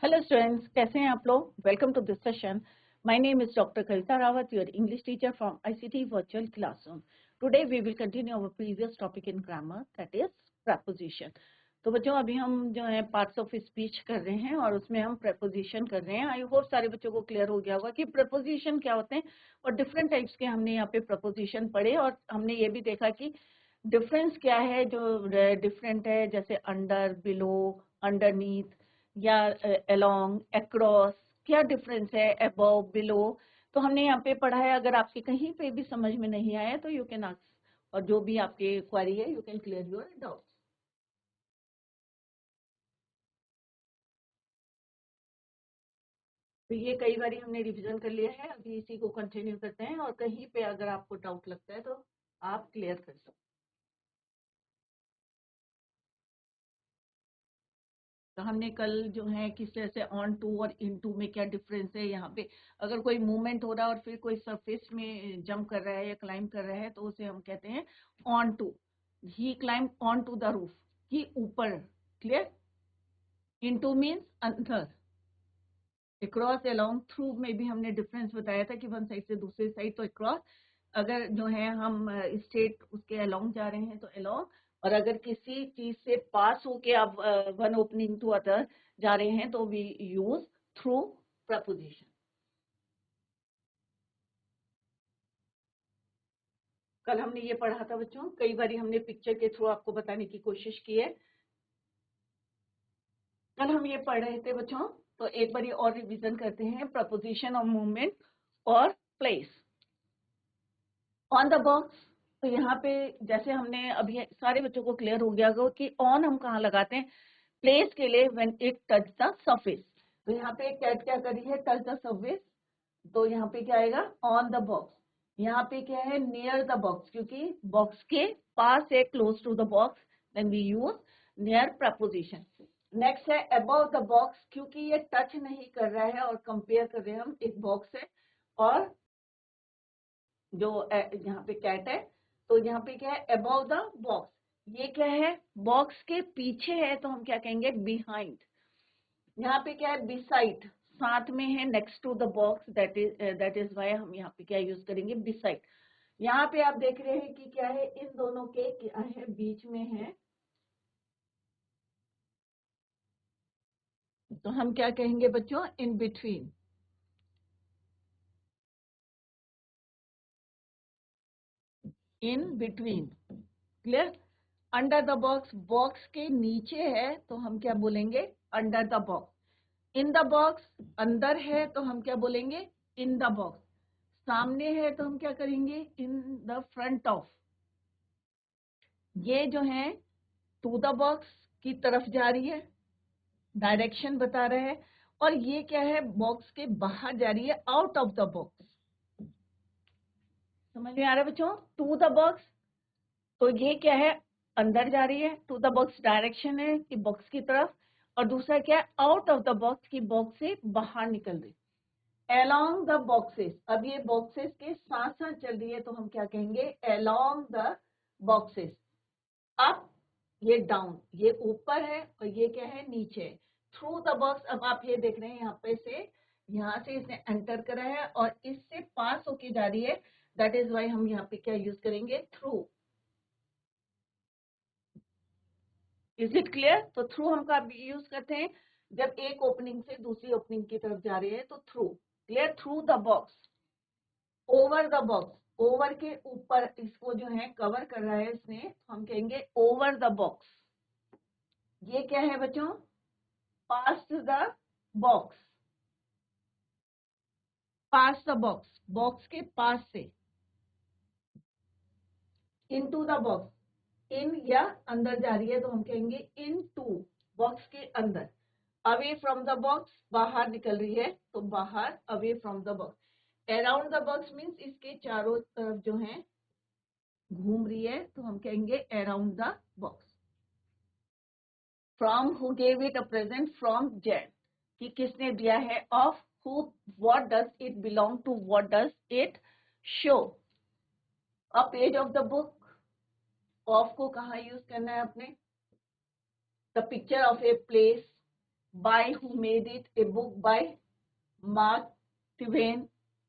Hello students, कैसे हैं आप लोग? Welcome to this session. My name is Dr. Kavita Rawat, your English teacher from ICT Virtual Classroom. Today we will continue our previous topic in grammar, that is preposition. तो बच्चों अभी हम जो है पार्ट्स ऑफ स्पीच कर रहे हैं और उसमें हम preposition कर रहे हैं. आई होप सारे बच्चों को क्लियर हो गया होगा कि preposition क्या होते हैं और डिफरेंट टाइप्स के हमने यहाँ पे preposition पढ़े और हमने ये भी देखा कि डिफरेंस क्या है जो डिफरेंट है, जैसे अंडर, बिलो, अंडरनीथ या अलोंग, अक्रॉस, क्या डिफरेंस है, अबव, बिलो. तो हमने यहाँ पे पढ़ा है. अगर आपके कहीं पे भी समझ में नहीं आया तो यू कैन आस्क, और जो भी आपके क्वेरी है you can clear your doubts. तो ये कई बार हमने रिवीजन कर लिया है, अभी इसी को कंटिन्यू करते हैं और कहीं पे अगर आपको डाउट लगता है तो आप क्लियर कर सकते. तो हमने कल जो है किस तरह से ऑन टू और इन टू में क्या डिफरेंस है. यहाँ पे अगर कोई मूवमेंट हो रहा है और फिर कोई सरफेस में जंप कर रहा है या क्लाइंब कर रहा है तो उसे हम कहते हैं on to. He climb on to the roof, he ऊपर. क्लियर. इन टू मीन्स अंदर. अक्रॉस, अलोंग, थ्रू में भी हमने डिफरेंस बताया था कि वन साइड से दूसरी साइड, तो अक्रॉस. अगर जो है हम स्टेट उसके अलोंग जा रहे हैं तो अलोंग, और अगर किसी चीज से पास होके आप वन ओपनिंग टू अदर जा रहे हैं तो वी यूज थ्रू प्रपोजिशन. कल हमने ये पढ़ा था बच्चों, कई बार हमने पिक्चर के थ्रू आपको बताने की कोशिश की है. कल हम ये पढ़ रहे थे बच्चों, तो एक बार और रिवीजन करते हैं. प्रपोजिशन और मूवमेंट और प्लेस. ऑन द बॉक्स, तो यहाँ पे जैसे हमने अभी सारे बच्चों को क्लियर हो गया होगा कि ऑन हम कहाँ लगाते हैं. प्लेस के लिए when it touch the surface. तो यहाँ पे कैट क्या करी है, टच द सरफेस. तो यहाँ पे क्या आएगा, ऑन द बॉक्स. यहाँ पे क्या है, नियर द बॉक्स, क्योंकि बॉक्स के पास है, close to the box, then we use near preposition. Next है अबव द बॉक्स, क्योंकि ये टच नहीं कर रहा है और कंपेयर कर रहे हैं हम एक बॉक्स है और जो यहाँ पे कैट है. तो यहाँ पे क्या है, अबव द बॉक्स. ये क्या है, बॉक्स के पीछे है तो हम क्या कहेंगे, बिहाइंड. यहाँ पे क्या है, बिसाइड, साथ में है, next to the box, that is why हम यहाँ पे क्या यूज करेंगे, बिसाइड. यहाँ पे आप देख रहे हैं कि क्या है, इन दोनों के क्या है, बीच में है, तो हम क्या कहेंगे बच्चों, in between. In between. Clear. Under the box, box के नीचे है तो हम क्या बोलेंगे, under the box. In the box, अंदर है तो हम क्या बोलेंगे, इन द बॉक्स. सामने है तो हम क्या करेंगे, इन द फ्रंट ऑफ. ये जो है टू द बॉक्स की तरफ जा रही है, डायरेक्शन बता रहा है. और ये क्या है, बॉक्स के बाहर जा रही है, आउट ऑफ द बॉक्स. समझ में आ रहा है बच्चों, टू द बॉक्स. तो ये क्या है, अंदर जा रही है, टू द बॉक्स डायरेक्शन है कि बॉक्स की तरफ. और दूसरा क्या है, आउट ऑफ द बॉक्स की बॉक्स से बाहर निकल रही. along द बॉक्सेस, अब ये बॉक्सेस के साथ साथ चल रही है तो हम क्या कहेंगे, along द बॉक्सेस. अप, ये डाउन, ये ऊपर है और ये क्या है, नीचे. थ्रू द बॉक्स, अब आप ये देख रहे हैं यहाँ पे से, यहाँ से इसने एंटर करा है और इससे पास होके जा रही है, दैट इज वाई हम यहाँ पे क्या यूज करेंगे, थ्रू. Is it clear. तो थ्रू हम कब यूज करते हैं, जब एक ओपनिंग से दूसरी ओपनिंग की तरफ जा रहे हैं तो through. Clear. Through the box. Over the box, over के ऊपर इसको जो है कवर कर रहा है इसने, तो हम कहेंगे ओवर द बॉक्स. ये क्या है बच्चों, pass the box. Pass the box, box के पास से. इनटू द बॉक्स, इन या अंदर जा रही है तो हम कहेंगे इन टू, बॉक्स के अंदर. अवे फ्रॉम द बॉक्स, बाहर निकल रही है तो बाहर, away from the box. Around the box means इसके चारों तरफ जो है घूम रही है तो हम कहेंगे around the box. From, who gave it a present, from Z, कि किसने दिया है. Of, who, what does it belong to, what does it show. A page of the book, of को कहाँ यूज करना है अपने, the picture of a place, by who made it, a book by Mark Twain.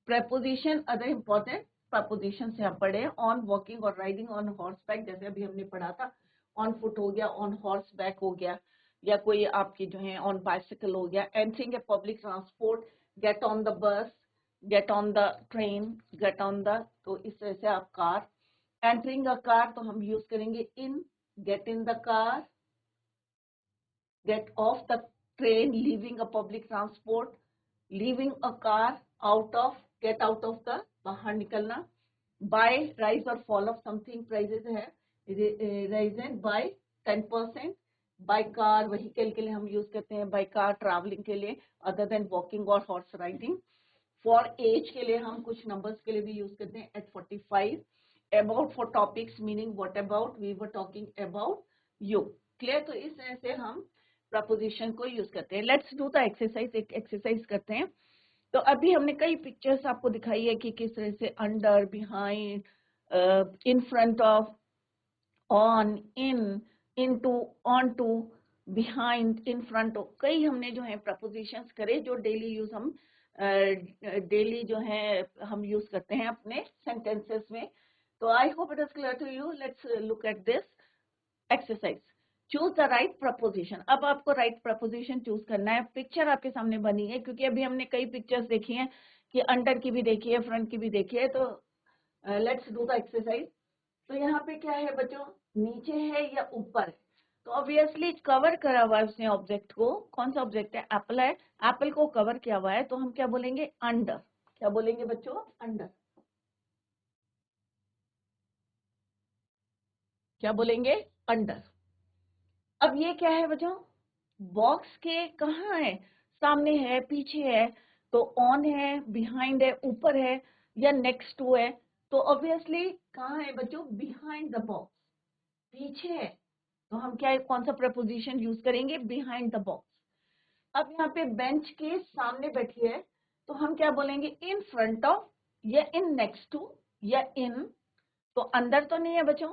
Preposition, other important prepositions यहाँ पढ़े, on walking और riding on horseback, जैसे अभी हमने पढ़ा था, on foot हो गया, on horseback हो गया, या कोई आपकी जो है on bicycle हो गया, entering a public transport, get on the bus, get on the train, get on the, तो इस तरह से आप car, entering a car तो हम यूज करेंगे in, get in the car, get off the train, leaving a public transport, leaving a car, out of, get out of the, बाहर निकलना, buy, rise or fall of something, prices है, risen by 10%, by car, vehicle के लिए हम use करते हैं, by car, traveling के लिए, other than walking or horse riding, for age के लिए हम कुछ numbers के लिए भी यूज करते हैं, at 45, about for topics, meaning what about, we were talking about you, clear? तो इस तरह से हम प्रपोजिशन को यूज करते हैं. Let's do the exercise. एक एक्सरसाइज करते हैं. तो अभी हमने कई पिक्चर्स आपको दिखाई है कि किस तरह से under, behind, in front of, on, into, onto, behind, in front of, कई हमने जो है प्रपोजिशंस करे जो डेली यूज हम डेली जो है हम यूज करते हैं अपने सेंटेंसेस में. तो I hope it is clear to you. Let's look at this exercise. Choose the right preposition. अब आपको राइट प्रपोजिशन चूज करना है. पिक्चर आपके सामने बनी है क्योंकि अभी हमने कई पिक्चर्स देखी हैं कि अंडर की भी देखी है, फ्रंट की भी देखी है. तो लेट्स डू द एक्सरसाइज. तो यहाँ पे क्या है बच्चों, नीचे है या ऊपर है? तो ऑब्वियसली कवर करा हुआ है उसने ऑब्जेक्ट को. कौन सा ऑब्जेक्ट है? एप्पल है. एप्पल को कवर किया हुआ है तो हम क्या बोलेंगे? अंडर. क्या बोलेंगे बच्चों? अंडर. क्या बोलेंगे? अंडर. अब ये क्या है बच्चों? बॉक्स के कहाँ है? सामने है, पीछे है, तो ऑन है, बिहाइंड है, ऊपर है, या नेक्स्ट टू है? तो ऑब्वियसली कहाँ है बच्चों? Behind the box. पीछे है तो हम क्या, कौन सा प्रपोजिशन यूज करेंगे? Behind the box. अब यहाँ पे बेंच के सामने बैठी है तो हम क्या बोलेंगे? इन फ्रंट ऑफ, या इन नेक्स्ट टू, या इन. तो अंदर तो नहीं है बच्चों,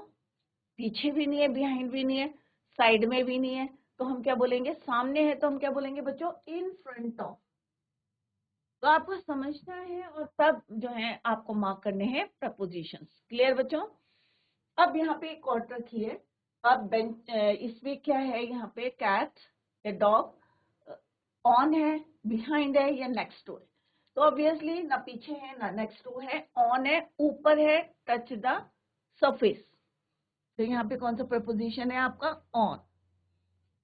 पीछे भी नहीं है, बिहाइंड भी नहीं है, साइड में भी नहीं है, तो हम क्या बोलेंगे? सामने है तो हम क्या बोलेंगे बच्चों? इन फ्रंट ऑफ. तो आपको समझना है और तब जो है आपको मार्क करने हैं प्रपोजिशंस. क्लियर बच्चों? अब यहाँ पे एक कॉर्ड रखी है. अब बेंच, इसमें क्या है? यहाँ पे कैट या डॉग, ऑन है, बिहाइंड है, या नेक्स्ट टू है? तो ऑब्वियसली ना पीछे है ना नेक्स्ट टू है, ऑन है, ऊपर है, टच द सरफेस. तो यहाँ पे कौन सा प्रपोजिशन है आपका? ऑन.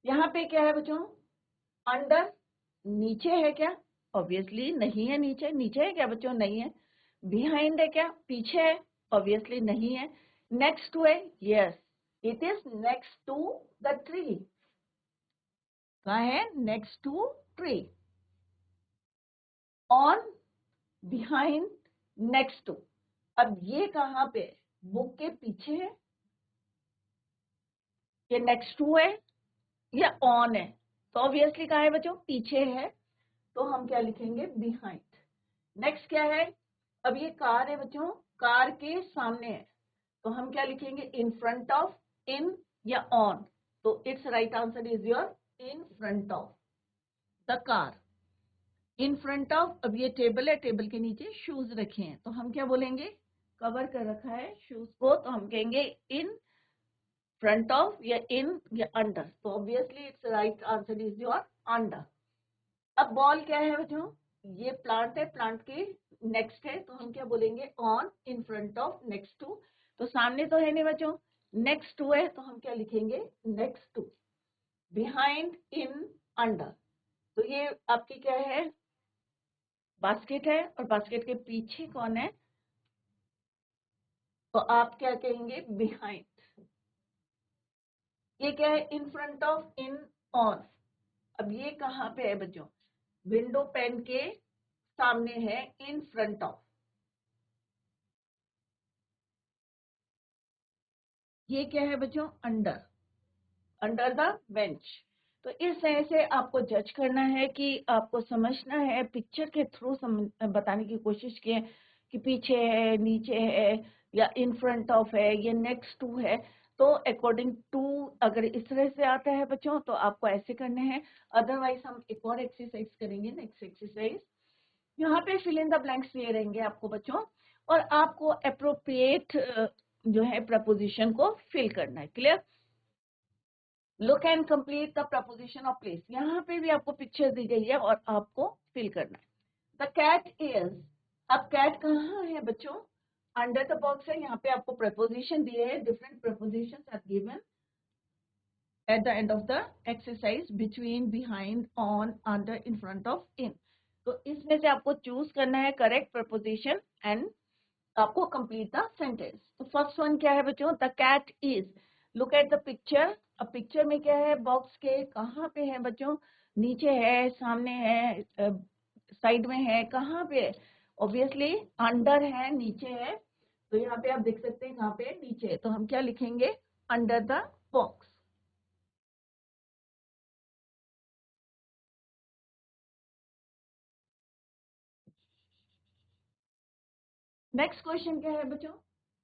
यहाँ पे क्या है बच्चों? अंडर. नीचे है क्या? ऑब्वियसली नहीं है. नीचे, नीचे है क्या बच्चों? नहीं है. बिहाइंड है क्या? पीछे है? ऑब्वियसली नहीं है. नेक्स्ट टू है? Yes, it is next to the tree. कहाँ है? Next to tree. On, behind, next to. अब ये कहाँ पे? बुक के पीछे है, ये नेक्स्ट टू है, या ऑन है? तो ऑब्वियसली कहाँ है बच्चों? पीछे है, तो हम क्या लिखेंगे? बिहाइंड. नेक्स्ट क्या है? अब ये कार है बच्चों, कार के सामने है, तो हम क्या लिखेंगे? इन फ्रंट ऑफ, इन, या ऑन? तो it's right answer is your in front of the car. In front of. अब ये टेबल है, टेबल के नीचे शूज रखे हैं, तो हम क्या बोलेंगे? कवर कर रखा है शूज को, तो हम कहेंगे इन फ्रंट ऑफ, या इन, या अंडर. तो obviously it's right answer is your under. अब बॉल क्या है बच्चों? ये प्लांट है, प्लांट के नेक्स्ट है, तो हम क्या बोलेंगे? On, in front of, next to. तो सामने तो है नहीं बच्चों, नेक्स्ट टू है, तो हम क्या लिखेंगे? Next to. Behind, in, under. तो ये आपकी क्या है? बास्केट है, और बास्केट के पीछे कौन है? तो आप क्या कहेंगे? बिहाइंड. ये क्या है? इन फ्रंट ऑफ, इन, ऑन. अब ये कहाँ पे है बच्चों? विंडो पेन के सामने है, इन फ्रंट ऑफ. ये क्या है बच्चों? Under, under the bench. तो इस तरह से आपको जज करना है कि आपको समझना है, पिक्चर के थ्रू बताने की कोशिश की कि पीछे है, नीचे है, या इन फ्रंट ऑफ है, या नेक्स्ट टू है. तो अकॉर्डिंग टू अगर इस तरह से आता है बच्चों तो आपको ऐसे करने हैं, अदरवाइज हम एक और एक्सरसाइज करेंगे। नेक्स्ट एक्सरसाइज, यहाँ पे फिल इन द ब्लैंक्स दिए रहेंगे आपको बच्चों, और आपको अप्रोप्रिएट जो है प्रपोजिशन को फिल करना है। Clear? Look and complete the preposition of place. यहाँ पे भी आपको पिक्चर दी गई है और आपको फिल करना है। द कैट इज, अब कैट कहाँ है बच्चों? अंडर द बॉक्स है। यहाँ पे आपको प्रपोजिशन दिए हैं, different prepositions are given at the end of the exercise, between, behind, on, under, in front of, in। तो इसमें से आपको चूज करना है करेक्ट प्रपोजिशन एंड आपको कंप्लीट द सेंटेंस। तो फर्स्ट वन क्या है बच्चों? The cat is, look at the picture. अब पिक्चर में क्या है? बॉक्स के कहाँ पे है बच्चों? नीचे है, सामने है, साइड में है, कहाँ पे है? ऑब्वियसली अंडर है, नीचे है। तो यहाँ पे आप देख सकते हैं कहाँ पे? नीचे। तो हम क्या लिखेंगे? Under the box. Next question क्या है बच्चों?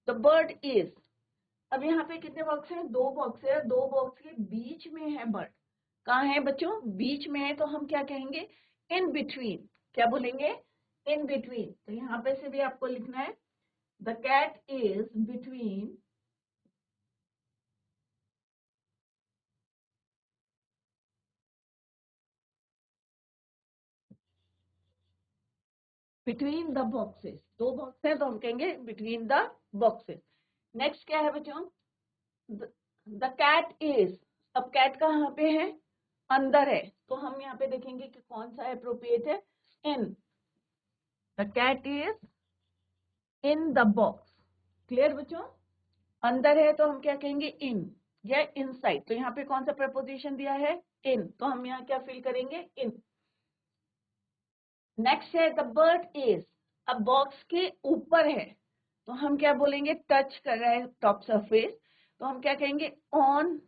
द बर्ड इज, अब यहाँ पे कितने बॉक्स हैं? 2 बॉक्स है। 2 बॉक्स के बीच में है बर्ड। कहाँ है बच्चों? बीच में है। तो हम क्या कहेंगे? In between. क्या बोलेंगे? In between. तो यहाँ पे से भी आपको लिखना है the cat is between, between the boxes. 2 box है तो हम कहेंगे बिटवीन द बॉक्सेस। नेक्स्ट क्या है बच्चों? द कैट इज, अब कैट कहाँ पे है? अंदर है। तो हम यहाँ पे देखेंगे कि कौन सा अप्रोप्रिएट है? In. The cat is in the box. Clear बच्चों? अंदर है तो हम क्या कहेंगे? इन या इनसाइड। तो यहाँ पे कौन सा प्रपोजिशन दिया है? इन। तो हम यहाँ क्या फिल करेंगे? इन। नेक्स्ट है द बर्ड इज, अब बॉक्स के ऊपर है तो हम क्या बोलेंगे? टच कर रहा है टॉप सरफेस। तो हम क्या कहेंगे? ऑन।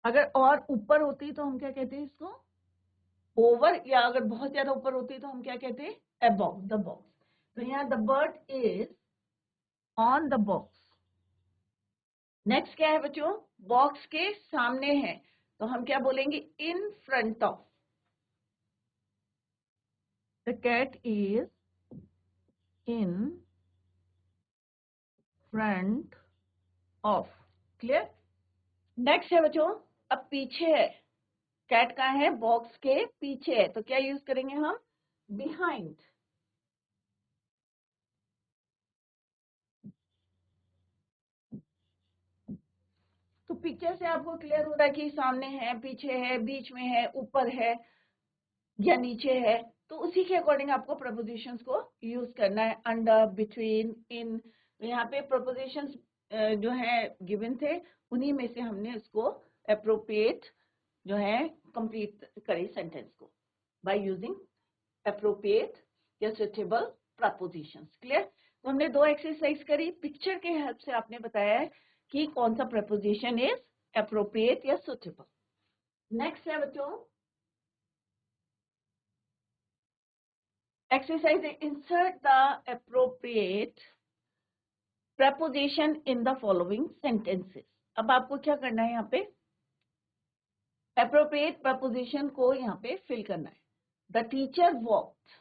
अगर और ऊपर होती तो हम क्या कहते हैं इसको? ओवर। या अगर बहुत ज्यादा ऊपर होती तो हम क्या कहते हैं? Above the box. तो यहाँ the bird is on the box. Next क्या है बच्चों? बॉक्स के सामने है तो हम क्या बोलेंगे? In front of. The cat is in front of. Clear? Next है बच्चों, अब पीछे है। कैट कहाँ है? बॉक्स के पीछे है तो क्या यूज करेंगे हम? बिहाइंड। तो पिक्चर से आपको क्लियर हो रहा है कि सामने है, पीछे है, बीच में है, ऊपर है या नीचे है। तो उसी के अकॉर्डिंग आपको प्रपोजिशंस को यूज करना है। अंडर, बिटवीन, इन। तो यहाँ पे प्रपोजिशंस जो है गिवन थे, उन्हीं में से हमने उसको अप्रोप्रिएट जो है कंप्लीट करे सेंटेंस को बाय यूजिंग अप्रोप्रिएट या सुटेबल प्रपोजिशंस। क्लियर? तो हमने 2 एक्सरसाइज करी। पिक्चर के हेल्प से आपने बताया है कि कौन सा प्रपोजिशन इज अप्रोप्रिएट या सुटेबल। नेक्स्ट है बच्चों exercise, insert the appropriate preposition in the following sentences। अब आपको क्या करना है? यहाँ पे appropriate preposition को यहाँ पे fill करना है। The teacher walked,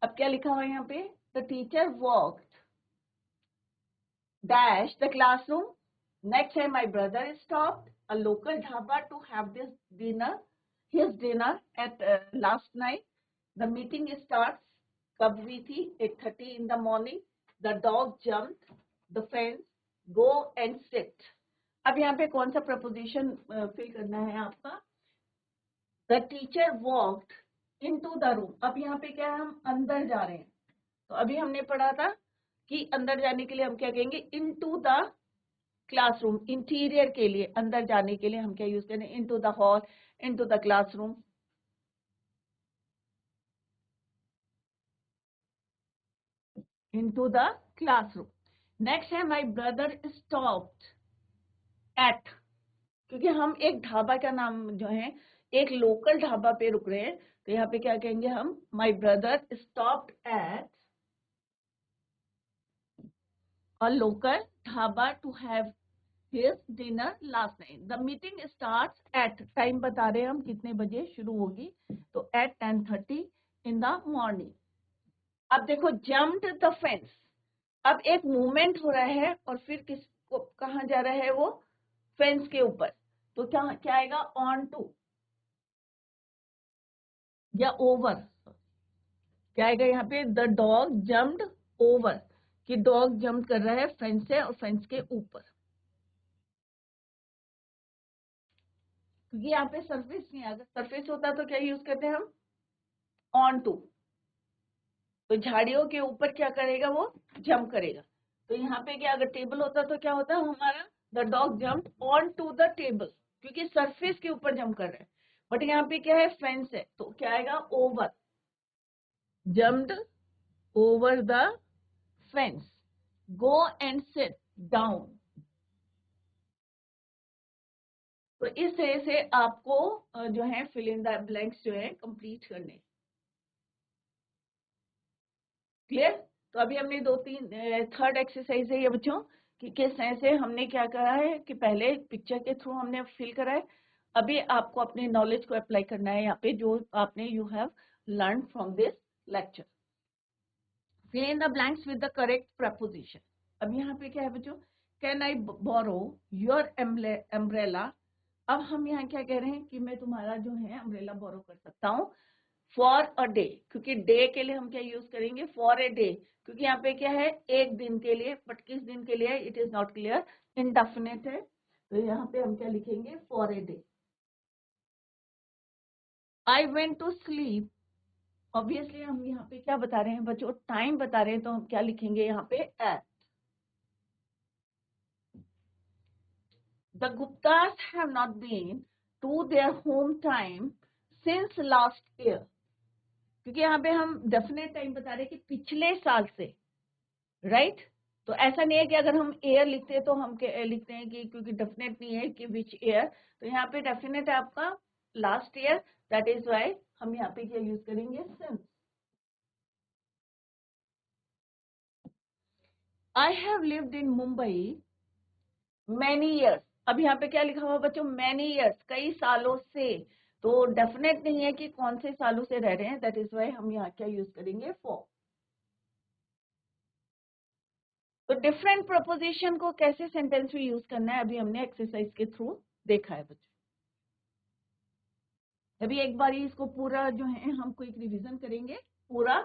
अब क्या लिखा हुआ है यहाँ पे? The teacher walked dash the classroom। Next है my brother stopped a local dhaba to have this dinner, his dinner at last night। The meeting starts कब हुई थी? 8:30 in the morning। The dog jumped the fence, go and sit। अब यहाँ पे कौन सा preposition fill करना है आपका? The teacher walked into the room। अब यहाँ पे क्या है? हम अंदर जा रहे हैं। तो अभी हमने पढ़ा था कि अंदर जाने के लिए हम क्या कहेंगे? into the classroom. इंटीरियर के लिए, अंदर जाने के लिए हम क्या यूज करें? into the hall, into the classroom। into the classroom। Next है my brother stopped at, क्योंकि हम एक ढाबा का नाम जो है एक लोकल ढाबा पे रुक रहे हैं तो यहाँ पे क्या कहेंगे हम? my brother stopped at a local dhaba to have his dinner last night. The meeting starts at, time बता रहे हैं हम कितने बजे शुरू होगी, तो at 10:30 in the morning. अब देखो jumped the fence. अब एक मूवमेंट हो रहा है और फिर किसको कहाँ जा रहा है वो, फेंस के ऊपर, तो क्या क्या आएगा, ऑन टू या ओवर, क्या आएगा यहाँ पे, द डॉग जम्प्ड ओवर, कि डॉग जंप कर रहा है फेंस से और फेंस के ऊपर, क्योंकि यहाँ पे सरफेस नहीं है, अगर सरफेस होता तो क्या यूज करते हैं हम, ऑन टू, तो झाड़ियों के ऊपर क्या करेगा वो, जंप करेगा, तो यहाँ पे क्या, अगर टेबल होता तो क्या होता हमारा, the dog jump on to the table, क्योंकि सरफेस के ऊपर जंप कर रहा है, बट यहाँ पे क्या है, फेंस है, तो क्या आएगा, over, jumped over the fence. Go and sit down. तो इस तरह से आपको जो है फिल इन द ब्लैंक्स जो है कंप्लीट करने, क्लियर। तो अभी हमने दो तीन, थर्ड एक्सरसाइज है ये बच्चों, कि किस तरह से हमने क्या करा है, कि पहले पिक्चर के थ्रू हमने फिल करा है, अभी आपको अपने नॉलेज को अप्लाई करना है यहाँ पे, जो आपने you have learn from this lecture. Fill in the blanks with the correct preposition. अब यहाँ पे क्या है बच्चों, can I borrow your umbrella. अब हम यहाँ क्या कह रहे हैं कि मैं तुम्हारा जो है अम्ब्रेला बोरो कर सकता हूँ फॉर अ डे, क्योंकि डे के लिए हम क्या यूज करेंगे, फॉर ए डे, क्योंकि यहाँ पे क्या है, एक दिन के लिए, बट किस दिन के लिए, it is not clear, indefinite है, तो यहाँ पे हम क्या लिखेंगे, for a day. I went to sleep, obviously हम यहाँ पे क्या बता रहे हैं बच्चों, टाइम बता रहे हैं, तो हम क्या लिखेंगे यहाँ पे, eight. The Guptas have not been to their hometown since last year. क्योंकि यहाँ पे हम डेफिनेट टाइम बता रहे हैं कि पिछले साल से, राइट। तो ऐसा नहीं है कि अगर हम ईयर लिखते हैं तो हम लिखते हैं कि, क्योंकि डेफिनेट नहीं है कि विच ईयर, तो यहाँ पे डेफिनेट है आपका last year, that is why हम यहाँ पे क्या यूज करेंगे, since. I have lived in Mumbai many years. अब यहाँ पे क्या लिखा हुआ बच्चों, मैनी ईयर्स, कई सालों से, तो डेफिनेट नहीं है कि कौन से सालों से रह रहे हैं, दैट इज वाई हम यहाँ क्या यूज करेंगे, फॉर। तो डिफरेंट प्रपोजिशन को कैसे सेंटेंस में यूज करना है, अभी हमने एक्सरसाइज के थ्रू देखा है बच्चों। अभी एक बार इसको पूरा जो है हम क्विक रिवीजन करेंगे, पूरा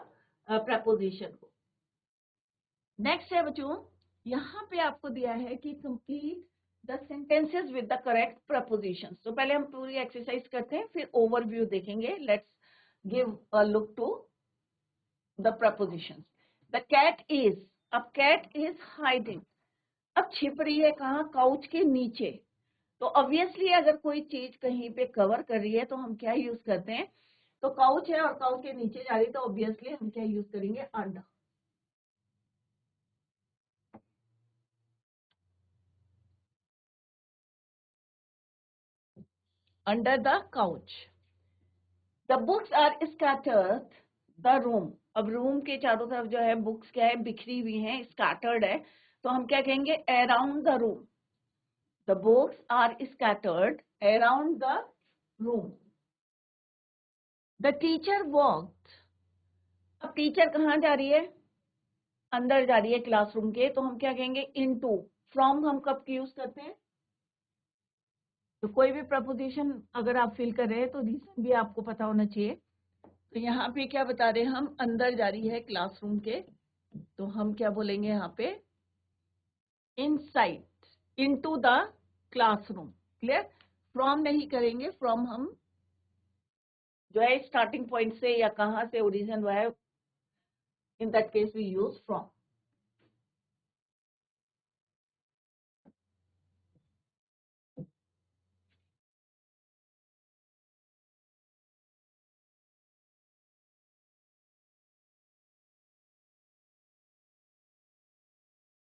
प्रपोजिशन को। नेक्स्ट है बच्चों, यहाँ पे आपको दिया है कि complete the sentences with the correct propositions. तो पहले हम पूरी एक्सरसाइज करते हैं, फिर ओवरव्यू देखेंगे। Let's give a look to the prepositions. The cat is, अब कैट इज हाइडिंग, अब छिप रही है कहाँ, काउच के नीचे। तो ऑब्वियसली अगर कोई चीज कहीं पे कवर कर रही है तो हम क्या यूज करते हैं, तो काउच है और काउच के नीचे जा रही है, तो ऑब्वियसली हम क्या यूज करेंगे, under. Under the couch. The books are scattered the room, अब रूम के चारों तरफ जो है बुक्स क्या है, बिखरी हुई हैं, स्कैटर्ड है, तो हम क्या कहेंगे, around the room. The books are scattered around the room. The teacher walked, अब टीचर कहाँ जा रही है, अंदर जा रही है क्लासरूम के, तो हम क्या कहेंगे, इनटू। फ्रॉम हम कब यूज करते हैं, तो कोई भी प्रपोजिशन अगर आप फिल कर रहे हैं तो रीजन भी आपको पता होना चाहिए। तो यहाँ पे क्या बता रहे हैं हम, अंदर जा रही है क्लासरूम के, तो हम क्या बोलेंगे यहाँ पे, inside, into the classroom, clear. From नहीं करेंगे, फ्रॉम हम जो है स्टार्टिंग पॉइंट से या कहाँ से ओरिजिन हुआ है, in that case we use from.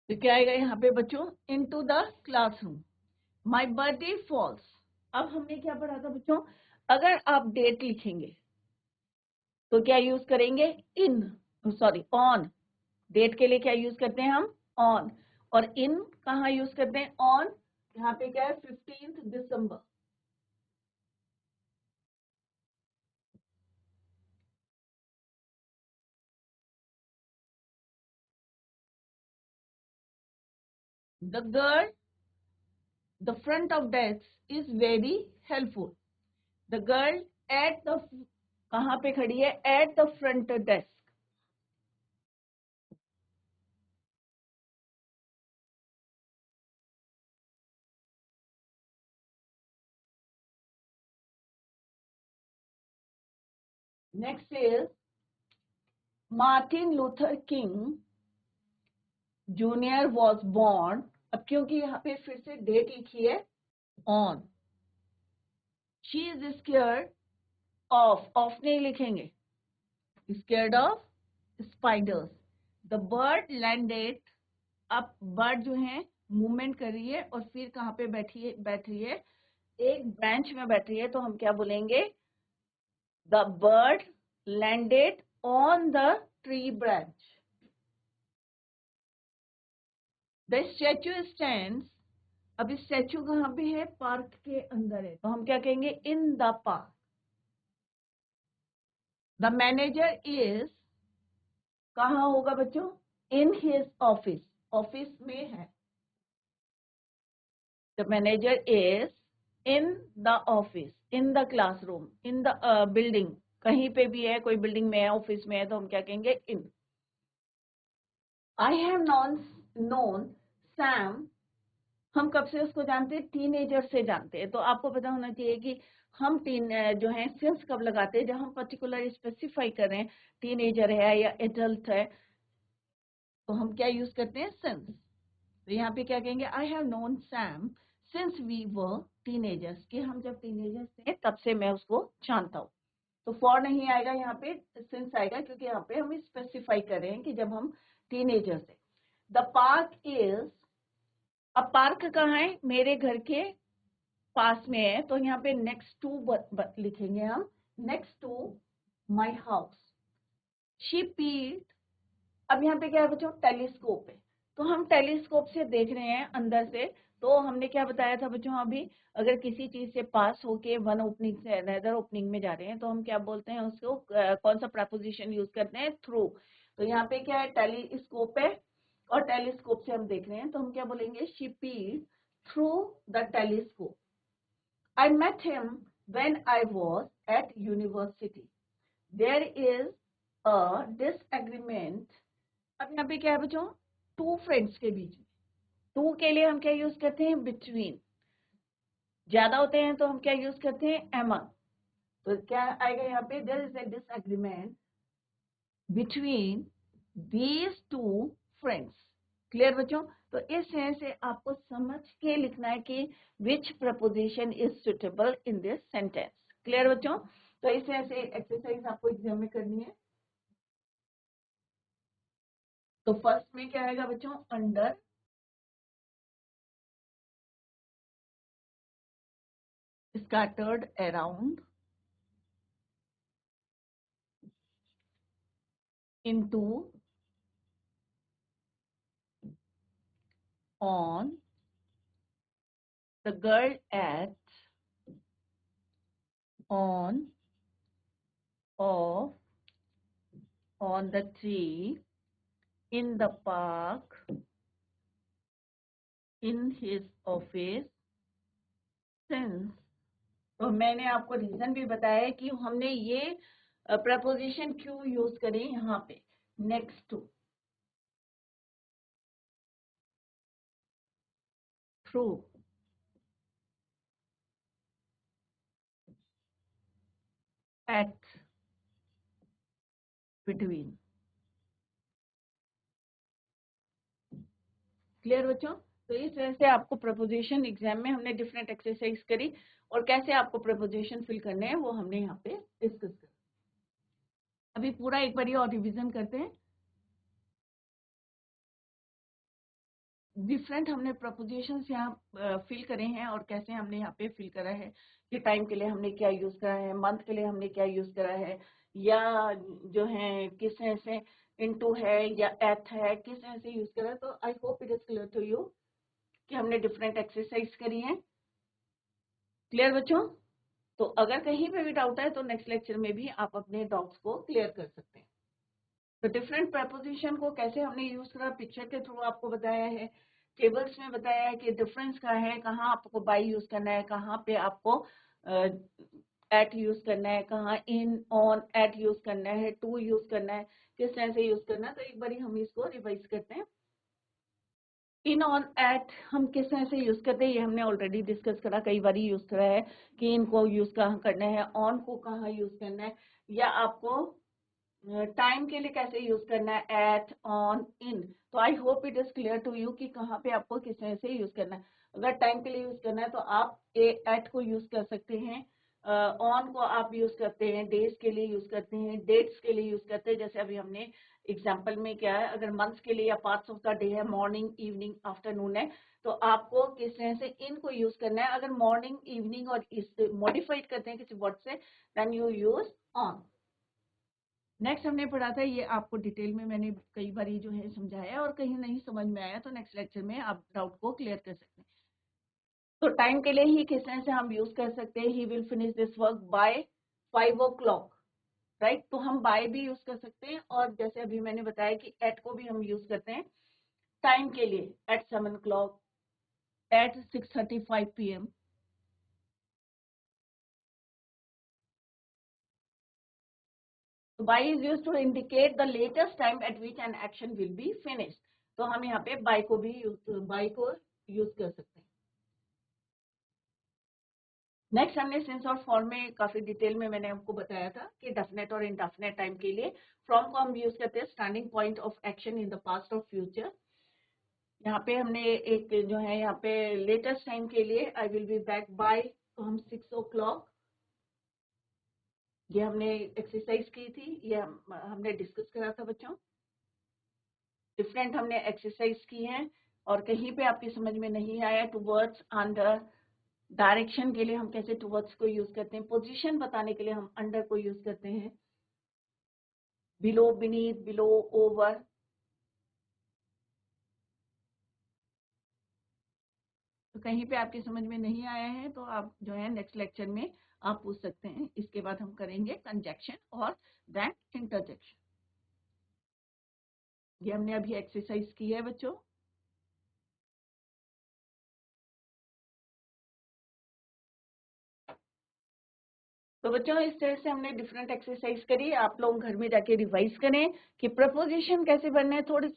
तो क्या आएगा यहाँ पे बच्चों, into the classroom. My birthday falls, अब हमने क्या पढ़ा था बच्चों, अगर आप डेट लिखेंगे तो क्या यूज करेंगे, इन, सॉरी ऑन। डेट के लिए क्या यूज करते हैं हम, ऑन, और इन कहाँ यूज करते हैं, ऑन यहाँ पे क्या है 15 दिसंबर। The girl the front of desk is very helpful. The girl at the, कहाँ पे खड़ी है? At the front desk. Next is Martin Luther King Junior was born. अब क्योंकि यहाँ पे फिर से डेट लिखी है on. She is scared of नहीं लिखेंगे, scared of spiders. The bird landed. अब बर्ड जो है मूवमेंट कर रही है और फिर कहाँ पे बैठ रही है? एक ब्रांच में बैठ रही है, तो हम क्या बोलेंगे? The bird landed on the tree branch. The statue stands. अब स्टैचू कहाँ पे है? पार्क के अंदर है, तो हम क्या कहेंगे? In the park. The manager is, कहाँ होगा बच्चों? इन हिज ऑफिस, ऑफिस में है। The manager is in the office, in the classroom, in the building. कहीं पे भी है, कोई बिल्डिंग में है, ऑफिस में है, तो हम क्या कहेंगे? In. I have known Sam. हम कब से उसको जानते हैं? टीनेजर से जानते हैं। तो आपको पता होना चाहिए कि हम जो है सिंस कब लगाते हैं? जब हम पर्टिकुलर स्पेसिफाई कर रहे हैं टीनेजर है या एडल्ट है, तो हम क्या यूज करते हैं? सिंस। तो यहाँ पे क्या कहेंगे? I have known Sam since we were teenagers, कि हम जब टीनेजर्स थे तब से मैं उसको जानता हूँ। तो फॉर नहीं आएगा यहाँ पे, सिंस आएगा, क्योंकि यहाँ पे हम स्पेसिफाई कर रहे हैं कि जब हम टीनेजर्स थे। द पार्क इज, अब पार्क कहाँ है? मेरे घर के पास में है, तो यहाँ पे नेक्स्ट टू लिखेंगे हम, next to my house. She peed. अब यहाँ पे क्या है बच्चों? टेलीस्कोप है, तो हम टेलीस्कोप से देख रहे हैं अंदर से। तो हमने क्या बताया था बच्चों अभी? अगर किसी चीज से पास होके वन ओपनिंग से अनदर ओपनिंग में जा रहे हैं, तो हम क्या बोलते हैं उसको? कौन सा प्रपोजिशन यूज करते हैं? थ्रू। तो यहाँ पे क्या है? टेलीस्कोप है, और टेलीस्कोप से हम देख रहे हैं, तो हम क्या बोलेंगे? शी पीड through the telescope. I met him when I was at university. There is a disagreement. अब यहाँ पे क्या है बच्चों? टू फ्रेंड्स के बीच में। टू के लिए हम क्या यूज करते हैं? बिटवीन। ज्यादा होते हैं तो हम क्या यूज करते हैं? among। तो क्या आएगा यहाँ पे? There is a disagreement between these two friends. Clear बच्चों? तो इस तरह से आपको समझ के लिखना है कि which preposition is suitable in this sentence. Clear बच्चों? तो इस तरह से एक्सरसाइज आपको एग्जाम में करनी है। तो फर्स्ट में क्या आएगा बच्चों? Under, scattered around, into, on, the girl at, on, off, on the tree, in the park, in his office, since। तो मैंने आपको रीजन भी बताया है कि हमने ये प्रपोजिशन क्यों यूज करें यहाँ पे। Next to, through, at, between. Clear बच्चों? तो इस तरह से आपको प्रपोजिशन एग्जाम में हमने डिफरेंट एक्सरसाइज करी, और कैसे आपको प्रपोजिशन फिल करने हैं वो हमने यहाँ पे डिस्कस करा। अभी पूरा एक बार और रिवीजन करते हैं। डिफरेंट हमने प्रपोजिशंस यहाँ फिल करे हैं, और कैसे हमने यहाँ पे फिल करा है कि टाइम के लिए हमने क्या यूज करा है, मंथ के लिए हमने क्या यूज करा है, या जो है किस तरह से इनटू है या एट है, किस तरह से यूज करा है। तो I hope it is clear to you. कि हमने डिफरेंट एक्सरसाइज करी हैं। क्लियर बच्चों? तो अगर कहीं पे भी डाउट है तो नेक्स्ट लेक्चर में भी आप अपने डाउट्स को क्लियर कर सकते हैं। तो डिफरेंट प्रपोजिशन को कैसे हमने यूज करा, पिक्चर के थ्रू आपको बताया है, टेबल्स में बताया है कि डिफरेंस क्या है, कहाँ आपको बाय यूज करना है, कहाँ पे आपको एट यूज करना है, कहाँ इन ऑन एट यूज करना है, टू यूज करना है, किस तरह से यूज करना है। तो एक बार हम इसको रिवाइज करते हैं। इन ऑन एट हम किस तरह से यूज करते हैं ये हमने ऑलरेडी डिस्कस करा, कई बार यूज करा है कि इनको यूज कहाँ करना है, ऑन को कहाँ यूज करना है, या आपको टाइम के लिए कैसे यूज करना है, एट ऑन इन। तो I hope it is clear to you कि कहाँ पे आपको किस तरह से यूज करना है। अगर टाइम के लिए यूज करना है तो आप एट को यूज कर सकते हैं, ऑन को आप यूज करते हैं, डेज के लिए यूज करते हैं, डेट्स के लिए यूज करते हैं। जैसे अभी हमने एग्जाम्पल में क्या है, अगर मंथ्स के लिए या पार्ट्स ऑफ द डे है, मॉर्निंग इवनिंग आफ्टरनून है, तो आपको किस तरह से इन को यूज करना है। अगर मॉर्निंग इवनिंग और इस मॉडिफाइड करते हैं किसी वर्ड से, then you use on. Next हमने पढ़ा था, ये आपको डिटेल में मैंने कई बार जो है समझाया, और कहीं नहीं समझ में आया तो नेक्स्ट लेक्चर में आप डाउट को क्लियर कर सकते हैं। तो टाइम के लिए ही किस तरह से हम यूज कर सकते हैं, he will finish this work by 5 o'clock, right. तो हम बाय भी यूज कर सकते हैं, और जैसे अभी मैंने बताया कि एट को भी हम यूज करते हैं टाइम के लिए, at 7 o'clock, at 6:35 PM। By is use to indicate the latest time at which an action will be finished. तो हम यहाँ पे बाय को भी बाय को यूज कर सकते हैं। नेक्स्ट हमने सेंस और फॉर्म में काफी डिटेल में मैंने आपको बताया था कि डेफिनेट और इनडेफिनेट टाइम के लिए फ्रॉम को हम यूज करते हैं standing point of action in the past और फ्यूचर। यहाँ पे हमने एक जो है यहाँ पे लेटेस्ट टाइम के लिए I will be back by, तो हम 6 o'clock, ये हमने एक्सरसाइज की थी, ये हमने डिस्कस करा था बच्चों। डिफरेंट हमने एक्सरसाइज की हैं, और कहीं पे आपकी समझ में नहीं आया टूवर्ड्स अंडर, डायरेक्शन के लिए हम कैसे टूवर्ड्स को यूज करते हैं, पोजीशन बताने के लिए हम अंडर को यूज करते हैं, बिलो, बीनीथ, बिलो, ओवर। तो कहीं पे आपकी समझ में नहीं आया है तो आप जो है नेक्स्ट लेक्चर में आप पूछ सकते हैं। इसके बाद हम करेंगे कंजक्शन और देन इंटरजेक्शन। ये हमने अभी एक्सरसाइज की है बच्चों। तो बच्चों इस तरह से हमने डिफरेंट एक्सरसाइज करी, आप लोग घर में जाके रिवाइज करें कि प्रपोजिशन कैसे बनने हैं। थोड़े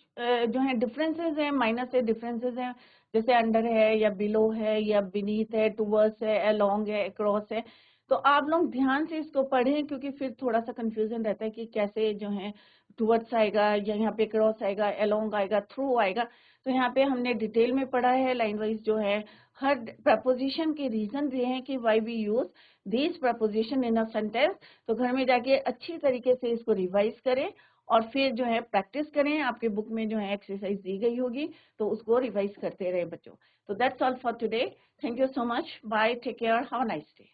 जो है डिफरेंसेस हैं, माइनर से डिफरेंसेस हैं, जैसे अंडर है या बिलो है या बीनीथ है, टुवर्ड्स है, अलोंग है, अक्रॉस है। तो आप लोग ध्यान से इसको पढ़ें, क्योंकि फिर थोड़ा सा कंफ्यूजन रहता है कि कैसे जो है टुवर्ड्स आएगा, या यहाँ पे क्रॉस आएगा, अलोंग आएगा, थ्रू आएगा। तो यहाँ पे हमने डिटेल में पढ़ा है, लाइन वाइज जो है हर प्रपोजिशन के रीजन दिए हैं कि why we use this preposition in a sentence. तो घर में जाके अच्छी तरीके से इसको रिवाइज करें, और फिर जो है प्रैक्टिस करें। आपके बुक में जो है एक्सरसाइज दी गई होगी, तो उसको रिवाइज करते रहे बच्चों। तो that's all for today. Thank you so much, bye, take care, have a nice day.